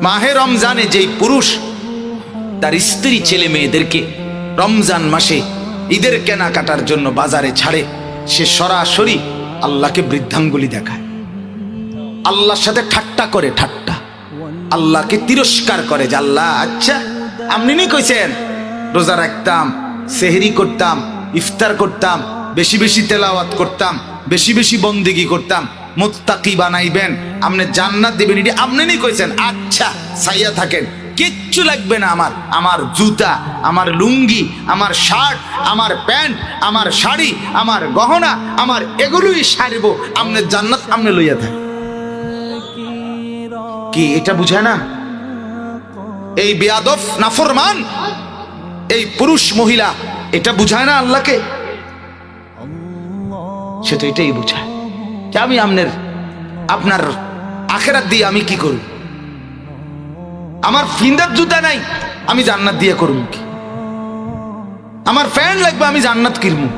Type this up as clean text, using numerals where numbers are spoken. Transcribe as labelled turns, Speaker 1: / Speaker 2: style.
Speaker 1: মাহে রমজানে যেই পুরুষ তার স্ত্রী ছেলে মেয়েদেরকে রমজান মাসে ঈদের কেনাকাটার জন্য বাজারে ছাড়ে, সে সরাসরি আল্লাহকে বৃদ্ধাঙ্গুলি দেখায়, আল্লাহর সাথে ঠাট্টা করে, ঠাট্টা আল্লাহকে তিরস্কার করে যে আল্লাহ আচ্ছা আপনি নি কইছেন রোজা রাখতাম, সেহরি করতাম, ইফতার করতাম, বেশি বেশি তেলাওয়াত করতাম, বেশি বেশি বন্দেগি করতাম, মুত্তাকি বানাইবেন, আপনি জান্নাত দিবেন, এটি আপনি নি কইছেন, আচ্ছা সাইয়া থাকেন, কিচ্ছু লাগবে না আমার, আমার জুতা, আমার লুঙ্গি, আমার শার্ট, আমার প্যান্ট, আমার শাড়ি, আমার গহনা, আমার এগুলোই সারবো, আপনি জান্নাত আপনি লইয়া থাকেন। কি এটা বুঝায় না? এই বেয়াদব নাফরমান এই পুরুষ মহিলা এটা বুঝায় না আল্লাহকে? সে তো এটাই বুঝায় যে আমি আপনার আখেরাত দিয়ে আমি কি করব, আমার ফিন্দার জুতা নাই আমি জান্নাত দিয়ে করব কি, আমার ফ্যান লাগবে আমি জান্নাত কিনবো।